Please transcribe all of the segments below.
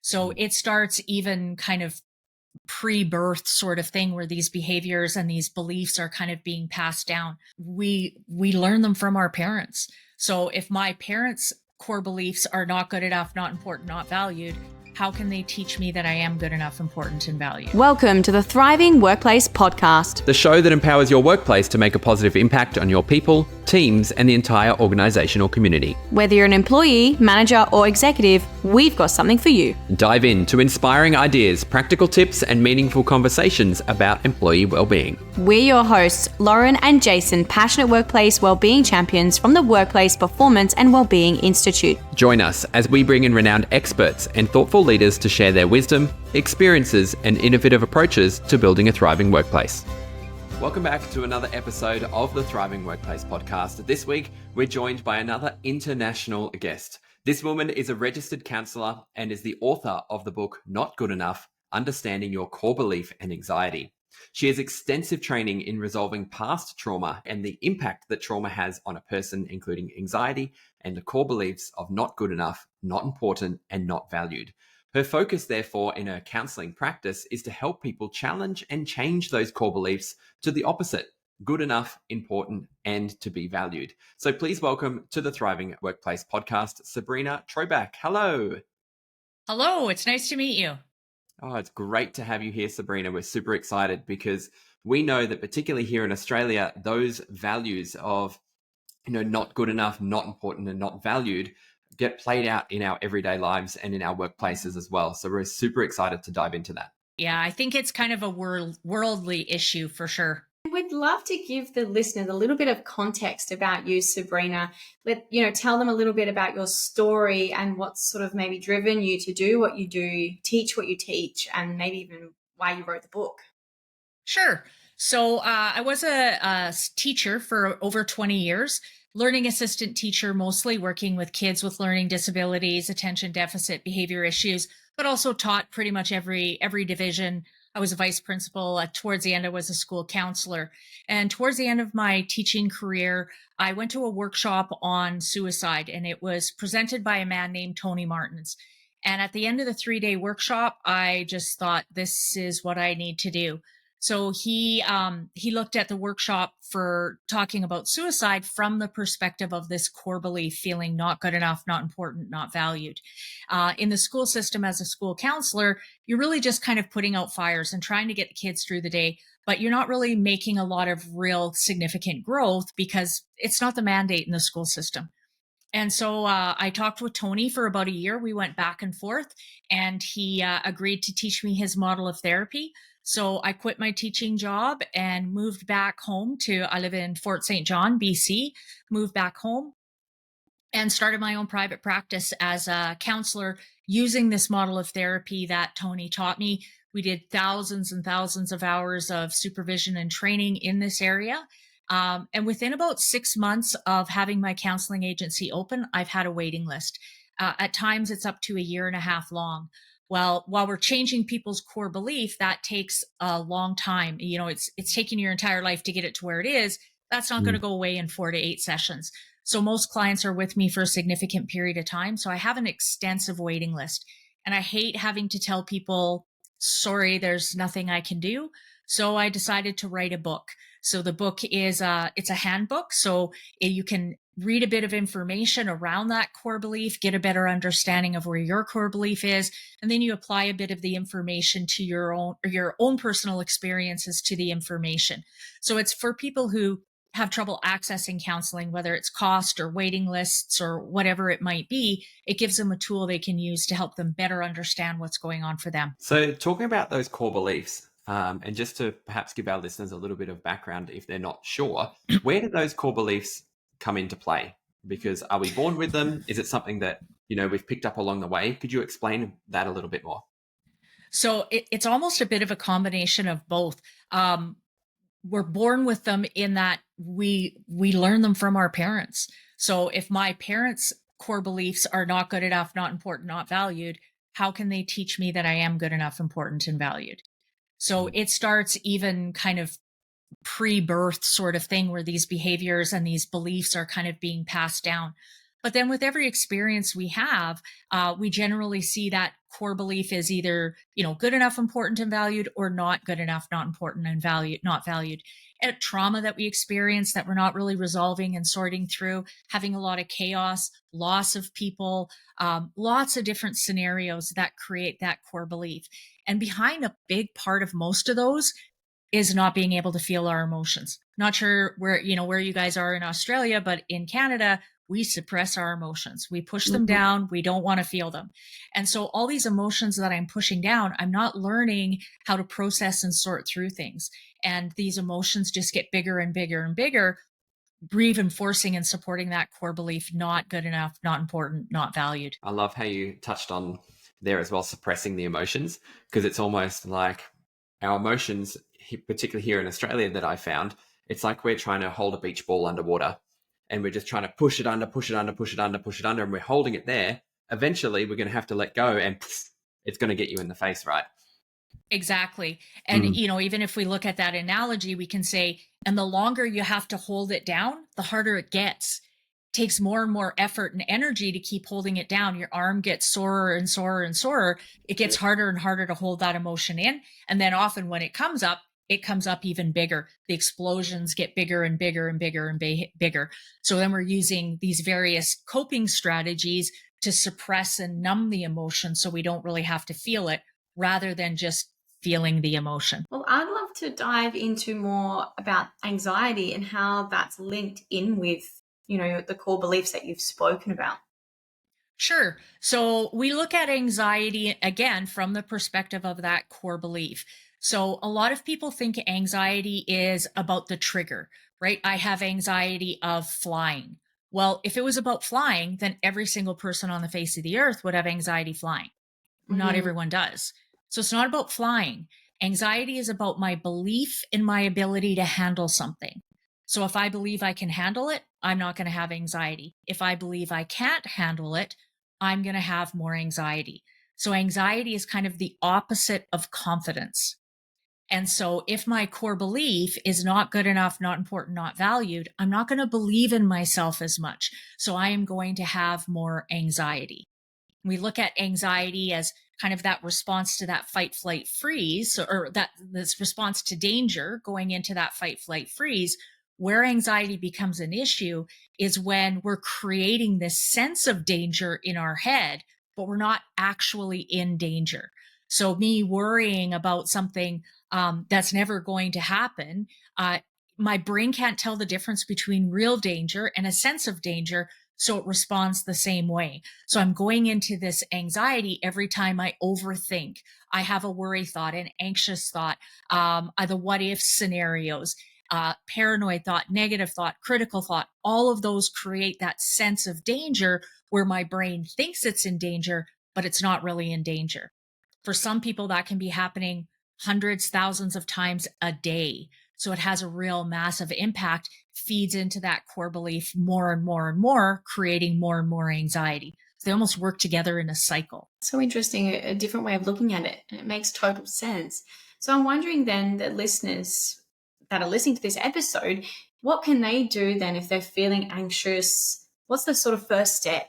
So it starts even kind of pre-birth sort of thing where these behaviors and these beliefs are kind of being passed down. We learn them from our parents. So if my parents' core beliefs are not good enough, not important, not valued, how can they teach me that I am good enough, important, and valued? Welcome to the Thriving Workplace Podcast, the show that empowers your workplace to make a positive impact on your people, teams, and the entire organizational community. Whether you're an employee, manager, or executive, we've got something for you. Dive into inspiring ideas, practical tips, and meaningful conversations about employee well-being. We're your hosts, Lauren and Jason, passionate workplace well-being champions from the Workplace Performance and Wellbeing Institute. Join us as we bring in renowned experts and thoughtful leaders to share their wisdom, experiences, and innovative approaches to building a thriving workplace. Welcome back to another episode of the Thriving Workplace Podcast. This week, we're joined by another international guest. This woman is a registered counsellor and is the author of the book, Not Good Enough: Understanding Your Core Belief and Anxiety. She has extensive training in resolving past trauma and the impact that trauma has on a person, including anxiety and the core beliefs of not good enough, not important, and not valued. Her focus, therefore, in her counselling practice is to help people challenge and change those core beliefs to the opposite: good enough, important, and to be valued. So please welcome to the Thriving Workplace Podcast, Sabrina Trobak. Hello. Hello, it's nice to meet you. Oh, it's great to have you here, Sabrina. We're super excited because we know that particularly here in Australia, those values of, not good enough, not important, and not valued get played out in our everyday lives and in our workplaces as well. So we're super excited to dive into that. Yeah, I think it's kind of a worldly issue for sure. We'd love to give the listeners a little bit of context about you, Sabrina. Tell them a little bit about your story and what's sort of maybe driven you to do what you do, teach what you teach, and maybe even why you wrote the book. Sure. So I was a teacher for over 20 years, learning assistant teacher, mostly working with kids with learning disabilities, attention deficit behavior issues, but also taught pretty much every division. I was a vice principal. Towards the end, I was a school counselor. And towards the end of my teaching career, I went to a workshop on suicide, and it was presented by a man named Tony Martins. And at the end of the 3-day workshop, I just thought, this is what I need to do. So he looked at the workshop for talking about suicide from the perspective of this core belief, feeling not good enough, not important, not valued. In the school system as a school counselor, you're really just kind of putting out fires and trying to get the kids through the day, but you're not really making a lot of real significant growth because it's not the mandate in the school system. And so I talked with Tony for about a year. We went back and forth, and he agreed to teach me his model of therapy. So I quit my teaching job and moved back home I live in Fort St. John, BC, moved back home and started my own private practice as a counselor using this model of therapy that Tony taught me. We did thousands and thousands of hours of supervision and training in this area. And within about 6 months of having my counseling agency open, I've had a waiting list. At times, it's up to 1.5 years long. Well, while we're changing people's core belief, that takes a long time. It's taking your entire life to get it to where it is. That's not going to go away in 4 to 8 sessions. So most clients are with me for a significant period of time. So I have an extensive waiting list, and I hate having to tell people, sorry, there's nothing I can do. So I decided to write a book. So the book is it's a handbook. So you can read a bit of information around that core belief, get a better understanding of where your core belief is, and then you apply a bit of the information to your own personal experiences to the information. So it's for people who have trouble accessing counseling, whether it's cost or waiting lists or whatever it might be. It gives them a tool they can use to help them better understand what's going on for them. So talking about those core beliefs, and just to perhaps give our listeners a little bit of background if they're not sure, where do those core beliefs come into play? Because are we born with them? Is it something that, we've picked up along the way? Could you explain that a little bit more? So it's almost a bit of a combination of both. We're born with them in that we learn them from our parents. So if my parents' core beliefs are not good enough, not important, not valued, how can they teach me that I am good enough, important, and valued? So it starts even kind of pre-birth sort of thing where these behaviors and these beliefs are kind of being passed down. But then with every experience we have, we generally see that core belief is either, good enough, important, and valued, or not good enough, not important, and valued, not valued. And trauma that we experience that we're not really resolving and sorting through, having a lot of chaos, loss of people, lots of different scenarios that create that core belief. And behind a big part of most of those is not being able to feel our emotions. Not sure where you guys are in Australia, but in Canada, we suppress our emotions. We push them Mhm. down. We don't want to feel them. And so all these emotions that I'm pushing down, I'm not learning how to process and sort through things. And these emotions just get bigger and bigger and bigger, reinforcing and supporting that core belief, not good enough, not important, not valued. I love how you touched on there as well, suppressing the emotions, because it's almost like our emotions, particularly here in Australia, that I found, it's like we're trying to hold a beach ball underwater and we're just trying to push it under, push it under, push it under, push it under, and we're holding it there. Eventually, we're going to have to let go and it's going to get you in the face, right? Exactly. And, Mm. even if we look at that analogy, we can say, and the longer you have to hold it down, the harder it gets. Takes more and more effort and energy to keep holding it down. Your arm gets sorer and sorer and sorer. It gets harder and harder to hold that emotion in. And then often when it comes up even bigger. The explosions get bigger and bigger and bigger and bigger. So then we're using these various coping strategies to suppress and numb the emotion so we don't really have to feel it, rather than just feeling the emotion. Well, I'd love to dive into more about anxiety and how that's linked in with, the core beliefs that you've spoken about. Sure. So we look at anxiety again from the perspective of that core belief. So a lot of people think anxiety is about the trigger, right? I have anxiety of flying. Well, if it was about flying, then every single person on the face of the earth would have anxiety flying. Not Mhm. everyone does. So it's not about flying. Anxiety is about my belief in my ability to handle something. So if I believe I can handle it, I'm not going to have anxiety. If I believe I can't handle it, I'm going to have more anxiety. So anxiety is kind of the opposite of confidence. And so if my core belief is not good enough, not important, not valued, I'm not going to believe in myself as much. So I am going to have more anxiety. We look at anxiety as kind of that response to that fight, flight, freeze, or that this response to danger going into that fight, flight, freeze. Where anxiety becomes an issue is when we're creating this sense of danger in our head, but we're not actually in danger. So, me worrying about something that's never going to happen, my brain can't tell the difference between real danger and a sense of danger. So it responds the same way. So I'm going into this anxiety every time I overthink. I have a worry thought, an anxious thought, the what if scenarios, paranoid thought, negative thought, critical thought. All of those create that sense of danger where my brain thinks it's in danger, but it's not really in danger. For some people, that can be happening hundreds, thousands of times a day. So it has a real massive impact, feeds into that core belief more and more and more, creating more and more anxiety. So they almost work together in a cycle. So interesting, a different way of looking at it. And it makes total sense. So I'm wondering then, the listeners that are listening to this episode, what can they do then if they're feeling anxious? What's the sort of first step?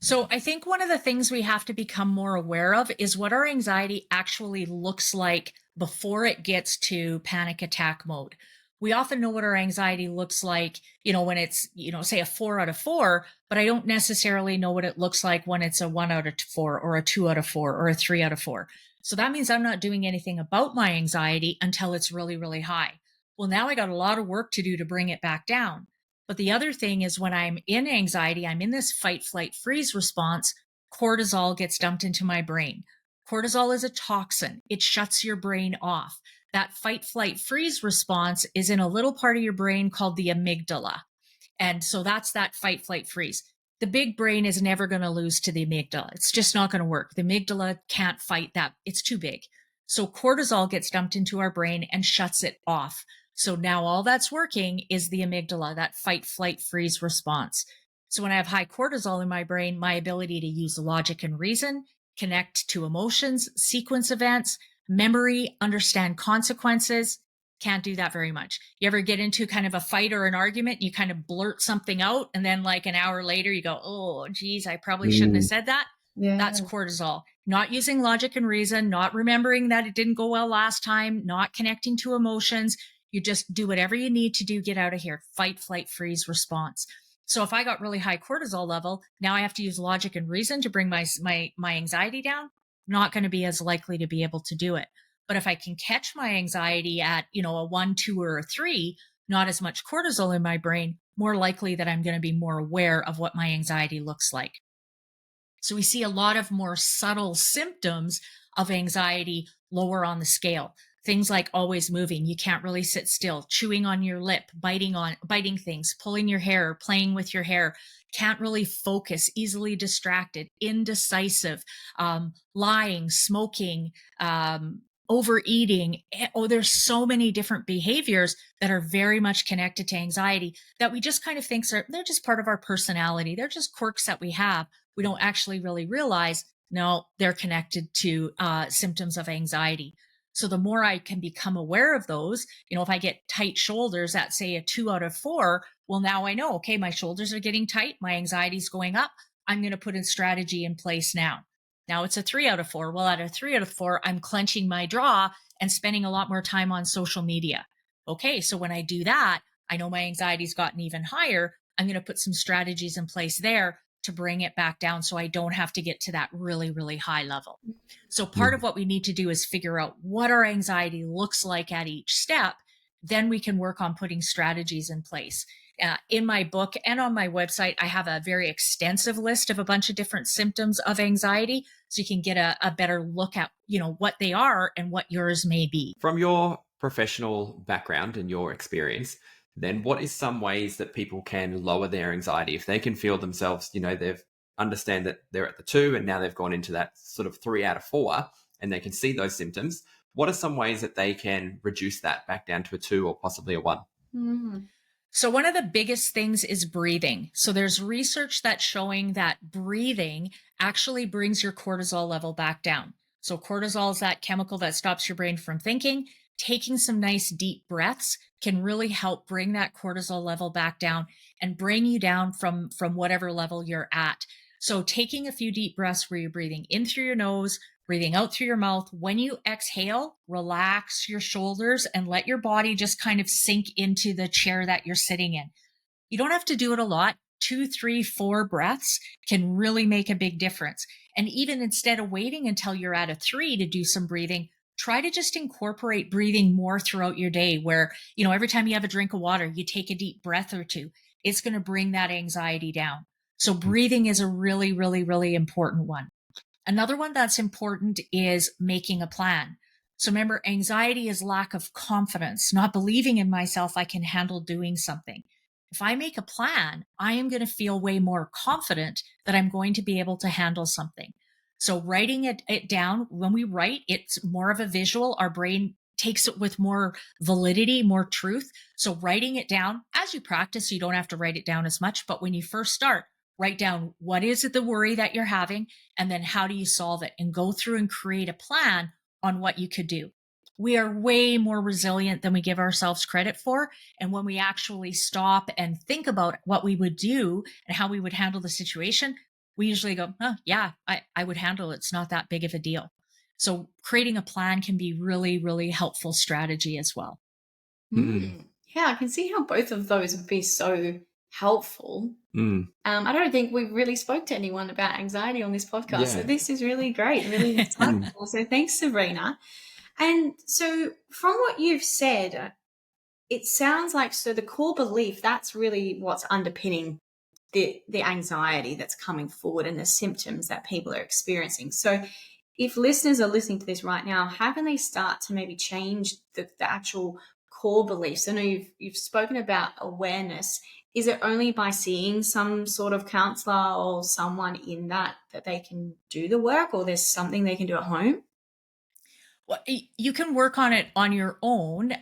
So I think one of the things we have to become more aware of is what our anxiety actually looks like before it gets to panic attack mode. We often know what our anxiety looks like, when it's, say a 4 out of 4, but I don't necessarily know what it looks like when it's a 1 out of 4 or a 2 out of 4 or a 3 out of 4. So that means I'm not doing anything about my anxiety until it's really, really high. Well, now I got a lot of work to do to bring it back down. But the other thing is when I'm in anxiety, I'm in this fight, flight, freeze response, cortisol gets dumped into my brain. Cortisol is a toxin. It shuts your brain off. That fight, flight, freeze response is in a little part of your brain called the amygdala. And so that's that fight, flight, freeze. The big brain is never going to lose to the amygdala. It's just not going to work. The amygdala can't fight that. It's too big. So cortisol gets dumped into our brain and shuts it off. So now all that's working is the amygdala, that fight, flight, freeze response. So when I have high cortisol in my brain, my ability to use logic and reason, connect to emotions, sequence events, memory, understand consequences, Can't do that very much. You ever get into kind of a fight or an argument, you kind of blurt something out, and then like an hour later you go, oh, geez, I probably shouldn't have said that. That's Yeah. cortisol. Not using logic and reason, not remembering that it didn't go well last time, not connecting to emotions. You just do whatever you need to do, get out of here. Fight, flight, freeze response. So if I got really high cortisol level, now I have to use logic and reason to bring my anxiety down. Not going to be as likely to be able to do it. But if I can catch my anxiety at, a 1, 2, or a 3, not as much cortisol in my brain, more likely that I'm going to be more aware of what my anxiety looks like. So we see a lot of more subtle symptoms of anxiety lower on the scale. Things like always moving, you can't really sit still, chewing on your lip, biting things, pulling your hair, playing with your hair, can't really focus, easily distracted, indecisive, lying, smoking, overeating. Oh, there's so many different behaviors that are very much connected to anxiety that we just kind of think they're just part of our personality. They're just quirks that we have. We don't actually really realize, no, they're connected to symptoms of anxiety. So the more I can become aware of those, if I get tight shoulders at say a 2 out of 4, well, now I know, okay, my shoulders are getting tight. My anxiety's going up. I'm going to put a strategy in place now. Now it's a 3 out of 4. Well, at a 3 out of 4, I'm clenching my jaw and spending a lot more time on social media. Okay, so when I do that, I know my anxiety's gotten even higher. I'm going to put some strategies in place there to bring it back down so I don't have to get to that really, really high level. So part of what we need to do is figure out what our anxiety looks like at each step. Then we can work on putting strategies in place. In my book and on my website, I have a very extensive list of a bunch of different symptoms of anxiety. So you can get a better look at, what they are and what yours may be. From your professional background and your experience, then what is some ways that people can lower their anxiety if they can feel themselves, they've understand that they're at the 2 and now they've gone into that sort of 3 out of 4 and they can see those symptoms. What are some ways that they can reduce that back down to a 2 or possibly a 1? So one of the biggest things is breathing. So there's research that's showing that breathing actually brings your cortisol level back down. So cortisol is that chemical that stops your brain from thinking. Taking some nice deep breaths can really help bring that cortisol level back down and bring you down from whatever level you're at. So taking a few deep breaths where you're breathing in through your nose, breathing out through your mouth. When you exhale, relax your shoulders and let your body just kind of sink into the chair that you're sitting in. You don't have to do it a lot. 2, 3, 4 breaths can really make a big difference. And even instead of waiting until you're at a 3 to do some breathing, try to just incorporate breathing more throughout your day where, every time you have a drink of water, you take a deep breath or 2. It's going to bring that anxiety down. So breathing is a really, really, really important one. Another one that's important is making a plan. So remember, anxiety is lack of confidence, not believing in myself I can handle doing something. If I make a plan, I am going to feel way more confident that I'm going to be able to handle something. So writing it down, when we write, it's more of a visual. Our brain takes it with more validity, more truth. So writing it down as you practice, you don't have to write it down as much. But when you first start, write down what is it the worry that you're having, and then how do you solve it, and go through and create a plan on what you could do. We are way more resilient than we give ourselves credit for. And when we actually stop and think about what we would do and how we would handle the situation, we usually go, oh, yeah, I would handle it. It's not that big of a deal. So creating a plan can be really, really helpful strategy as well. Yeah, I can see how both of those would be so helpful. I don't think we've really spoke to anyone about anxiety on this podcast. So this is really great, really insightful. So thanks, Sabrina. And so from what you've said, it sounds like, so the core belief, that's really what's underpinning the anxiety that's coming forward and the symptoms that people are experiencing. So if listeners are listening to this right now, how can they start to maybe change the actual core beliefs? I know you've spoken about awareness. Is it only by seeing some sort of counselor or someone in that they can do the work, or there's something they can do at home? Well, you can work on it on your own,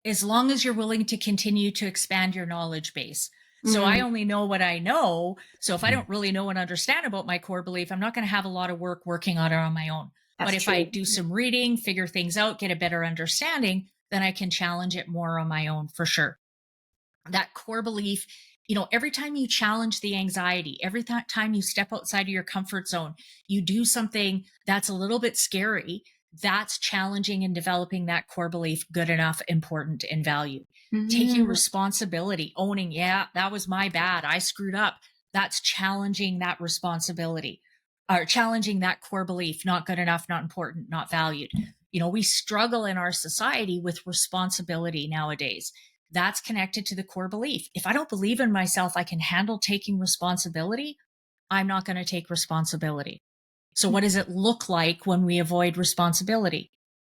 as long as you're willing to continue to expand your knowledge base. So I only know what I know. So if I don't really know and understand about my core belief, I'm not going to have a lot of work working on it on my own. But if I do some reading, figure things out, get a better understanding, then I can challenge it more on my own for sure. That core belief, every time you challenge the anxiety, every time you step outside of your comfort zone, you do something that's a little bit scary, that's challenging and developing that core belief good enough, important, and valued. Taking Mm. responsibility, owning, yeah, that was my bad. I screwed up. That's challenging that responsibility or challenging that core belief, not good enough, not important, not valued. We struggle in our society with responsibility nowadays. That's connected to the core belief. If I don't believe in myself, I can handle taking responsibility, I'm not going to take responsibility. So, what does it look like when we avoid responsibility?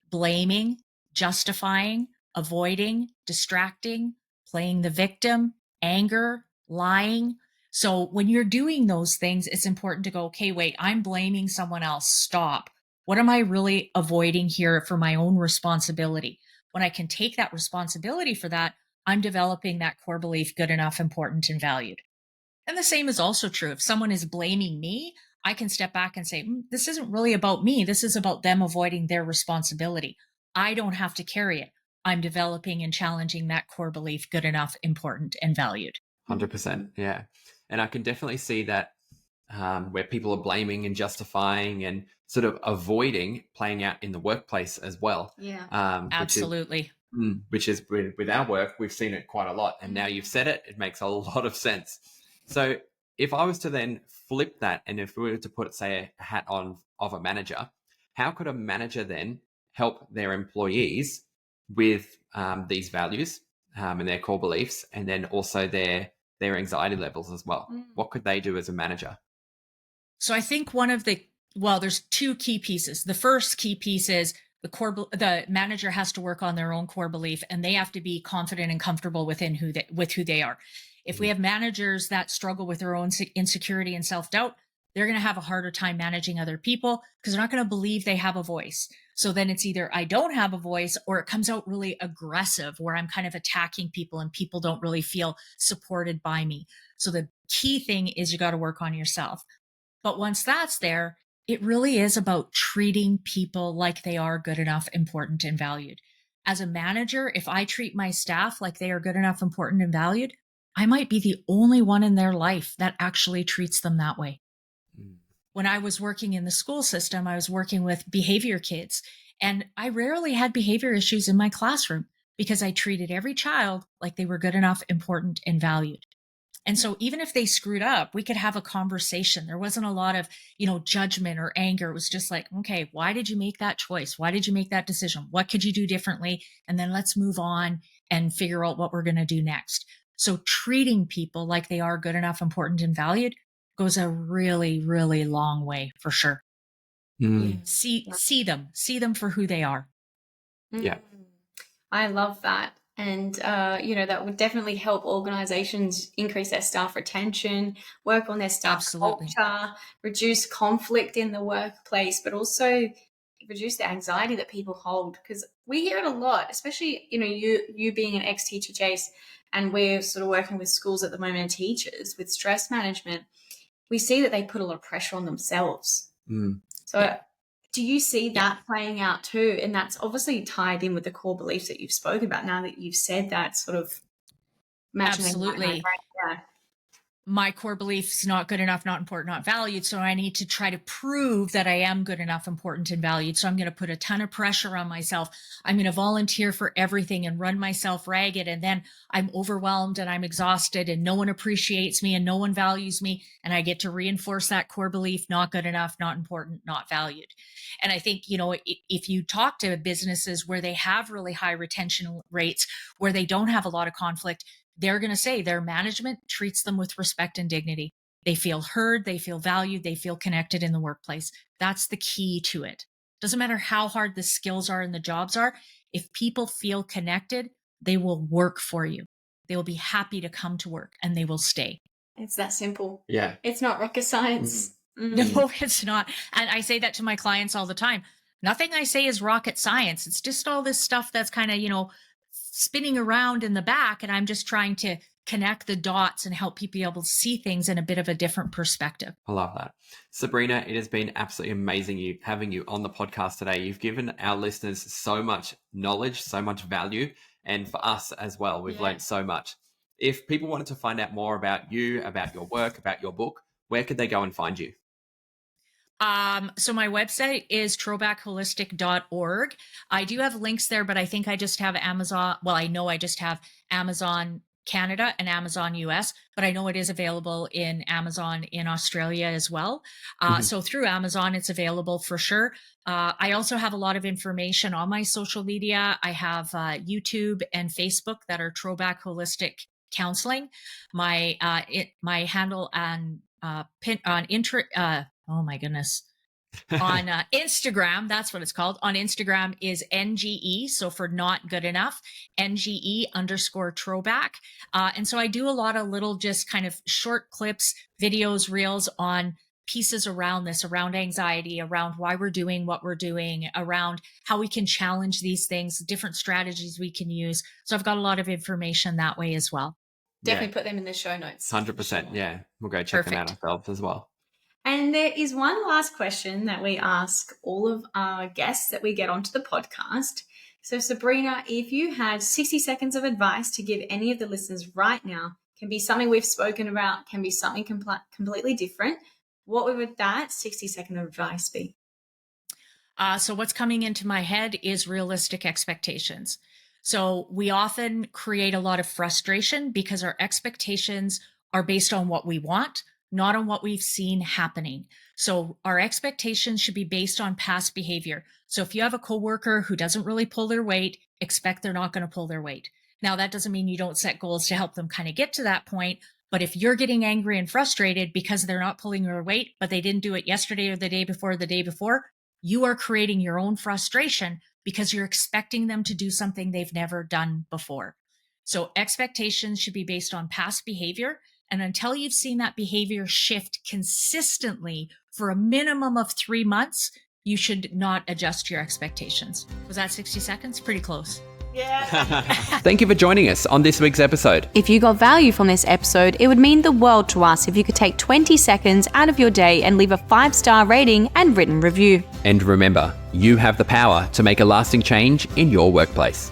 Blaming, justifying, avoiding, distracting, playing the victim, anger, lying. So, when you're doing those things, it's important to go, okay, wait, I'm blaming someone else. Stop. What am I really avoiding here for my own responsibility? When I can take that responsibility for that, I'm developing that core belief good enough, important, and valued. And the same is also true. If someone is blaming me, I can step back and say, this isn't really about me. This is about them avoiding their responsibility. I don't have to carry it. I'm developing and challenging that core belief good enough, important, and valued. 100%. Yeah. And I can definitely see that where people are blaming and justifying and sort of avoiding playing out in the workplace as well. Yeah. Absolutely. Which is with our work, we've seen it quite a lot. And now you've said it, it makes a lot of sense. So if I was to then flip that, and if we were to put, say, a hat on of a manager, how could a manager then help their employees with these values and their core beliefs, and then also their anxiety levels as well? What could they do as a manager? So I think there's two key pieces. The first key piece is the manager has to work on their own core belief, and they have to be confident and comfortable with who they are. If we have managers that struggle with their own insecurity and self-doubt, they're going to have a harder time managing other people because they're not going to believe they have a voice. So then it's either I don't have a voice, or it comes out really aggressive where I'm kind of attacking people and people don't really feel supported by me. So the key thing is you got to work on yourself. But once that's there, it really is about treating people like they are good enough, important, and valued. As a manager, if I treat my staff like they are good enough, important, and valued, I might be the only one in their life that actually treats them that way. When I was working in the school system, I was working with behavior kids, and I rarely had behavior issues in my classroom because I treated every child like they were good enough, important, and valued. And so even if they screwed up, we could have a conversation. There wasn't a lot of, judgment or anger. It was just like, okay, why did you make that choice? Why did you make that decision? What could you do differently? And then let's move on and figure out what we're going to do next. So treating people like they are good enough, important, and valued goes a really, really long way for sure. See them for who they are. Yeah. I love that. And, that would definitely help organizations increase their staff retention, work on their staff Absolutely. culture, reduce conflict in the workplace, but also reduce the anxiety that people hold. Because we hear it a lot, especially, you being an ex-teacher, Jace, and we're sort of working with schools at the moment and teachers with stress management. We see that they put a lot of pressure on themselves. So do you see that playing out too? And that's obviously tied in with the core beliefs that you've spoken about now that you've said that sort of. Absolutely. My core beliefs not good enough, not important, not valued. So I need to try to prove that I am good enough, important, and valued. So I'm going to put a ton of pressure on myself. I'm going to volunteer for everything and run myself ragged. And then I'm overwhelmed and I'm exhausted and no one appreciates me and no one values me. And I get to reinforce that core belief, not good enough, not important, not valued. And I think, if you talk to businesses where they have really high retention rates, where they don't have a lot of conflict, they're going to say their management treats them with respect and dignity. They feel heard, they feel valued, they feel connected in the workplace. That's the key to it. Doesn't matter how hard the skills are and the jobs are. If people feel connected, they will work for you. They will be happy to come to work and they will stay. It's that simple. Yeah. It's not rocket science. No, it's not. And I say that to my clients all the time. Nothing I say is rocket science. It's just all this stuff that's kind of, spinning around in the back. And I'm just trying to connect the dots and help people be able to see things in a bit of a different perspective. I love that. Sabrina, it has been absolutely amazing having you on the podcast today. You've given our listeners so much knowledge, so much value, and for us as well, we've learned so much. If people wanted to find out more about you, about your work, about your book, where could they go and find you? So my website is trobakholistic.org. I do have links there, but I think I just have Amazon. Well, I know I just have Amazon Canada and Amazon US, but I know it is available in Amazon in Australia as well. So through Amazon, it's available for sure. I also have a lot of information on my social media. I have YouTube and Facebook that are Trobak Holistic Counselling. My handle on oh my goodness. On Instagram, that's what it's called. On Instagram is NGE. So for not good enough, NGE_Trobak. And so I do a lot of little, just kind of short clips, videos, reels on pieces around this, around anxiety, around why we're doing what we're doing, around how we can challenge these things, different strategies we can use. So I've got a lot of information that way as well. Definitely put them in the show notes. 100%. Yeah. We'll go check them out ourselves as well. And there is one last question that we ask all of our guests that we get onto the podcast. So Sabrina, if you had 60 seconds of advice to give any of the listeners right now, can be something we've spoken about, can be something completely different, what would that 60-second advice be? So what's coming into my head is realistic expectations. So we often create a lot of frustration because our expectations are based on what we want, not on what we've seen happening. So our expectations should be based on past behavior. So if you have a coworker who doesn't really pull their weight, expect they're not going to pull their weight. Now, that doesn't mean you don't set goals to help them kind of get to that point. But if you're getting angry and frustrated because they're not pulling their weight, but they didn't do it yesterday or the day before, you are creating your own frustration because you're expecting them to do something they've never done before. So expectations should be based on past behavior. And until you've seen that behavior shift consistently for a minimum of 3 months, you should not adjust your expectations. Was that 60 seconds? Pretty close. Yeah. Thank you for joining us on this week's episode. If you got value from this episode, it would mean the world to us if you could take 20 seconds out of your day and leave a 5-star rating and written review. And remember, you have the power to make a lasting change in your workplace.